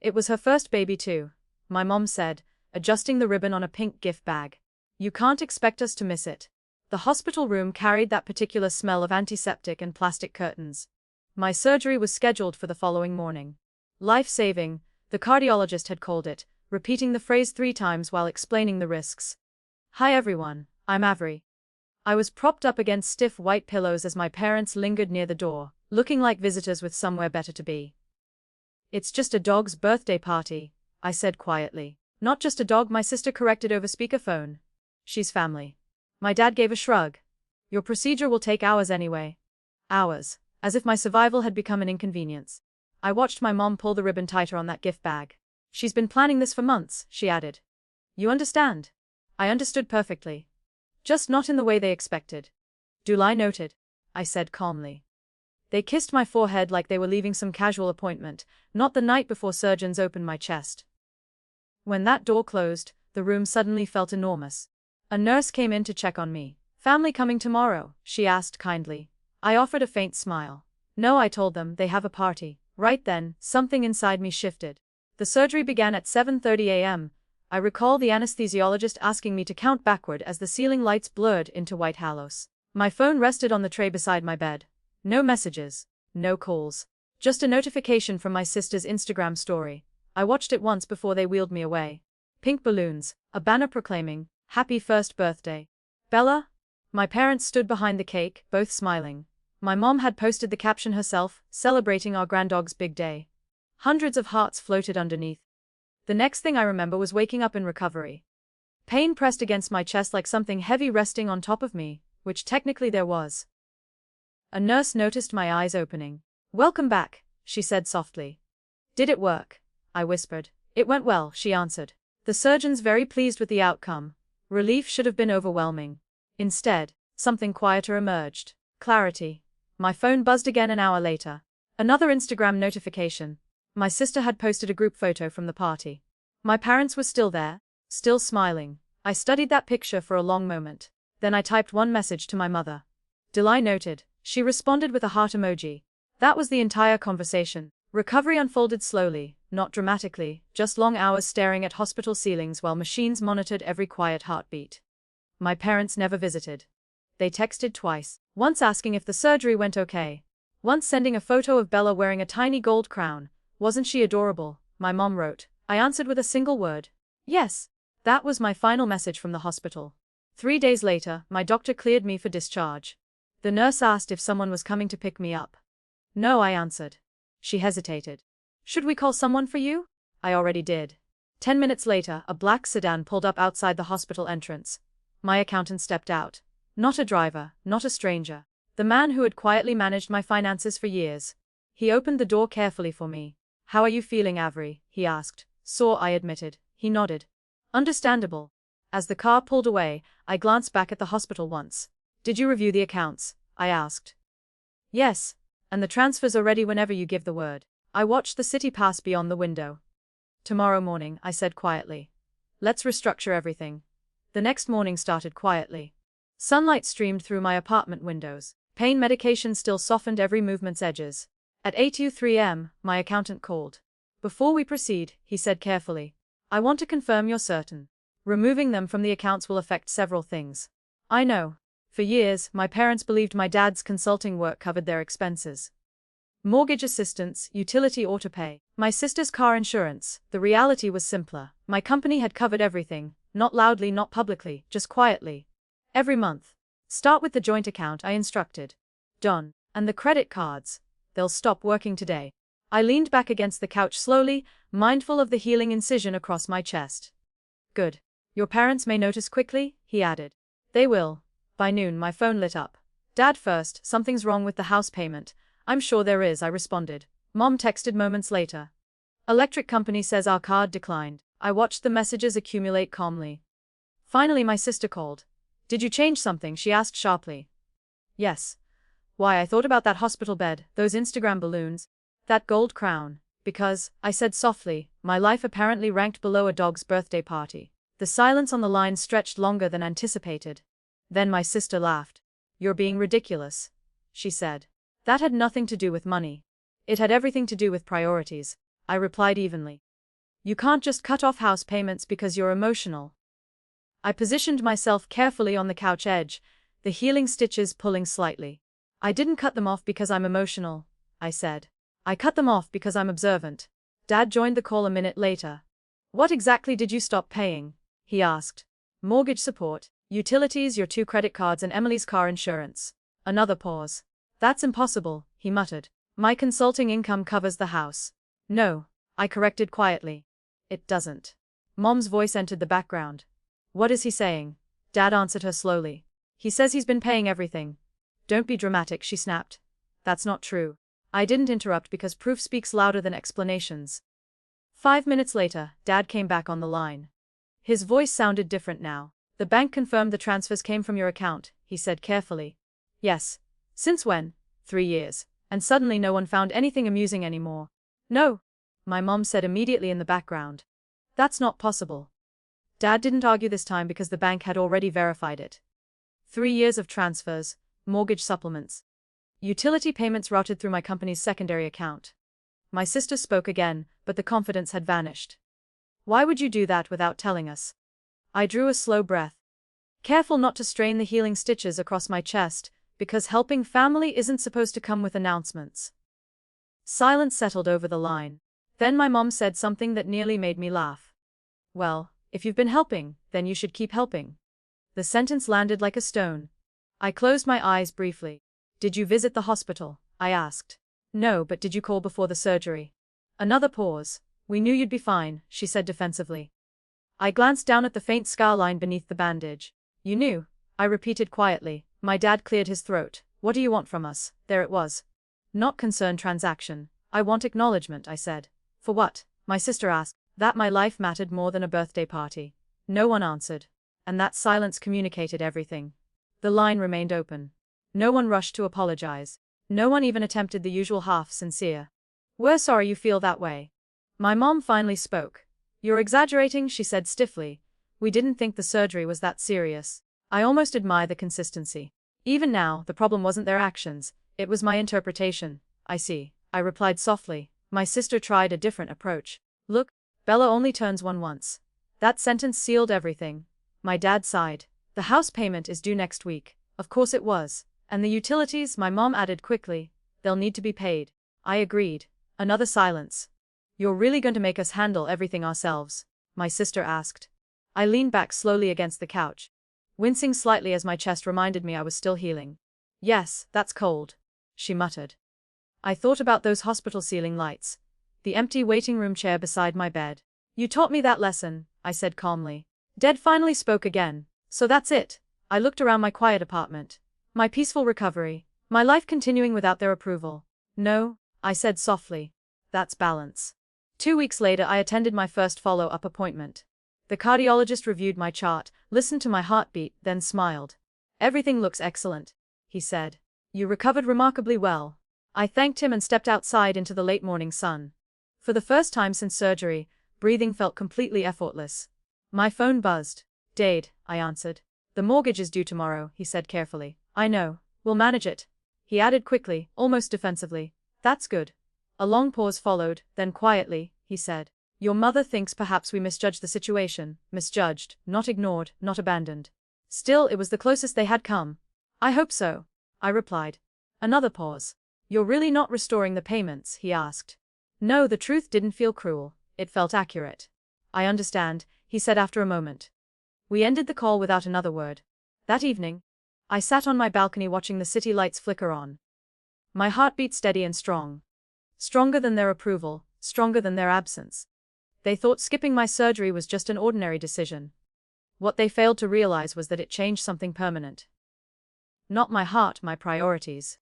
It was her first baby too, my mom said, adjusting the ribbon on a pink gift bag. You can't expect us to miss it. The hospital room carried that particular smell of antiseptic and plastic curtains. My surgery was scheduled for the following morning. Life-saving, the cardiologist had called it, repeating the phrase 3 times while explaining the risks. Hi everyone, I'm Avery. I was propped up against stiff white pillows as my parents lingered near the door, looking like visitors with somewhere better to be. It's just a dog's birthday party, I said quietly. Not just a dog, my sister corrected over speakerphone. She's family. My dad gave a shrug. Your procedure will take hours anyway. Hours, as if my survival had become an inconvenience. I watched my mom pull the ribbon tighter on that gift bag. She's been planning this for months, she added. You understand? I understood perfectly. Just not in the way they expected. July noted, I said calmly. They kissed my forehead like they were leaving some casual appointment, not the night before surgeons opened my chest. When that door closed, the room suddenly felt enormous. A nurse came in to check on me. Family coming tomorrow, she asked kindly. I offered a faint smile. No, I told them, they have a party. Right then, something inside me shifted. The surgery began at 7:30 a.m. I recall the anesthesiologist asking me to count backward as the ceiling lights blurred into white halos. My phone rested on the tray beside my bed. No messages, no calls. Just a notification from my sister's Instagram story. I watched it once before they wheeled me away. Pink balloons, a banner proclaiming, "Happy first birthday, Bella." My parents stood behind the cake, both smiling. My mom had posted the caption herself, celebrating our granddog's big day. Hundreds of hearts floated underneath. The next thing I remember was waking up in recovery. Pain pressed against my chest like something heavy resting on top of me, which technically there was. A nurse noticed my eyes opening. "Welcome back," she said softly. "Did it work?" I whispered. "It went well," she answered. The surgeons very pleased with the outcome. Relief should have been overwhelming. Instead, something quieter emerged. Clarity. My phone buzzed again an hour later. Another Instagram notification. My sister had posted a group photo from the party. My parents were still there, still smiling. I studied that picture for a long moment. Then I typed one message to my mother. July noted. She responded with a heart emoji. That was the entire conversation. Recovery unfolded slowly, not dramatically, just long hours staring at hospital ceilings while machines monitored every quiet heartbeat. My parents never visited. They texted twice, once asking if the surgery went okay, once sending a photo of Bella wearing a tiny gold crown. Wasn't she adorable? My mom wrote. I answered with a single word. Yes. That was my final message from the hospital. 3 days later, my doctor cleared me for discharge. The nurse asked if someone was coming to pick me up. No, I answered. She hesitated. Should we call someone for you? I already did. 10 minutes later, a black sedan pulled up outside the hospital entrance. My accountant stepped out. Not a driver, not a stranger. The man who had quietly managed my finances for years. He opened the door carefully for me. How are you feeling, Avery? He asked. Sore, I admitted. He nodded. Understandable. As the car pulled away, I glanced back at the hospital once. Did you review the accounts? I asked. Yes. And the transfers are ready whenever you give the word. I watched the city pass beyond the window. Tomorrow morning, I said quietly. Let's restructure everything. The next morning started quietly. Sunlight streamed through my apartment windows. Pain medication still softened every movement's edges. At 8:03 am, my accountant called. Before we proceed, he said carefully, I want to confirm you're certain. Removing them from the accounts will affect several things. I know. For years, my parents believed my dad's consulting work covered their expenses. Mortgage assistance, utility autopay, my sister's car insurance. The reality was simpler. My company had covered everything, not loudly, not publicly, just quietly. Every month. Start with the joint account, I instructed. Done. And the credit cards. They'll stop working today. I leaned back against the couch slowly, mindful of the healing incision across my chest. Good. Your parents may notice quickly, he added. They will. By noon, my phone lit up. Dad first, something's wrong with the house payment. I'm sure there is, I responded. Mom texted moments later. Electric company says our card declined. I watched the messages accumulate calmly. Finally, my sister called. Did you change something? She asked sharply. Yes. Why, I thought about that hospital bed, those Instagram balloons, that gold crown. Because, I said softly, my life apparently ranked below a dog's birthday party. The silence on the line stretched longer than anticipated. Then my sister laughed. You're being ridiculous, she said. That had nothing to do with money. It had everything to do with priorities, I replied evenly. You can't just cut off house payments because you're emotional. I positioned myself carefully on the couch edge, the healing stitches pulling slightly. I didn't cut them off because I'm emotional, I said. I cut them off because I'm observant. Dad joined the call a minute later. What exactly did you stop paying? He asked. Mortgage support, utilities, your 2 credit cards, and Emily's car insurance. Another pause. That's impossible, he muttered. My consulting income covers the house. No, I corrected quietly. It doesn't. Mom's voice entered the background. What is he saying? Dad answered her slowly. He says he's been paying everything. Don't be dramatic, she snapped. That's not true. I didn't interrupt because proof speaks louder than explanations. 5 minutes later, Dad came back on the line. His voice sounded different now. The bank confirmed the transfers came from your account, he said carefully. Yes. Since when? 3 years. And suddenly no one found anything amusing anymore. No, my mom said immediately in the background. That's not possible. Dad didn't argue this time because the bank had already verified it. 3 years of transfers, mortgage supplements, utility payments routed through my company's secondary account. My sister spoke again, but the confidence had vanished. Why would you do that without telling us? I drew a slow breath, careful not to strain the healing stitches across my chest, because helping family isn't supposed to come with announcements. Silence settled over the line. Then my mom said something that nearly made me laugh. Well, if you've been helping, then you should keep helping. The sentence landed like a stone. I closed my eyes briefly. Did you visit the hospital? I asked. No, but did you call before the surgery? Another pause. We knew you'd be fine, she said defensively. I glanced down at the faint scar line beneath the bandage. You knew? I repeated quietly. My dad cleared his throat. What do you want from us? There it was. Not concern transaction. I want acknowledgement, I said. For what? My sister asked. That my life mattered more than a birthday party. No one answered. And that silence communicated everything. The line remained open. No one rushed to apologize. No one even attempted the usual half-sincere. We're sorry you feel that way. My mom finally spoke. You're exaggerating, she said stiffly. We didn't think the surgery was that serious. I almost admire the consistency. Even now, the problem wasn't their actions, it was my interpretation. I see, I replied softly. My sister tried a different approach. Look, Bella only turns one once. That sentence sealed everything. My dad sighed. The house payment is due next week. Of course it was. And the utilities, my mom added quickly. They'll need to be paid. I agreed. Another silence. You're really going to make us handle everything ourselves? My sister asked. I leaned back slowly against the couch, wincing slightly as my chest reminded me I was still healing. Yes, that's cold, she muttered. I thought about those hospital ceiling lights, the empty waiting room chair beside my bed. You taught me that lesson, I said calmly. Dad finally spoke again. So that's it. I looked around my quiet apartment. My peaceful recovery. My life continuing without their approval. No, I said softly. That's balance. 2 weeks later I attended my first follow-up appointment. The cardiologist reviewed my chart, listened to my heartbeat, then smiled. Everything looks excellent, he said. You recovered remarkably well. I thanked him and stepped outside into the late morning sun. For the first time since surgery, breathing felt completely effortless. My phone buzzed. Dade, I answered. The mortgage is due tomorrow, he said carefully. I know. We'll manage it. He added quickly, almost defensively. That's good. A long pause followed, then quietly, he said. Your mother thinks perhaps we misjudged the situation. Misjudged, not ignored, not abandoned. Still, it was the closest they had come. I hope so, I replied. Another pause. You're really not restoring the payments, he asked. No, the truth didn't feel cruel. It felt accurate. I understand, he said after a moment. We ended the call without another word. That evening, I sat on my balcony watching the city lights flicker on. My heart beat steady and strong. Stronger than their approval, stronger than their absence. They thought skipping my surgery was just an ordinary decision. What they failed to realize was that it changed something permanent. Not my heart, my priorities.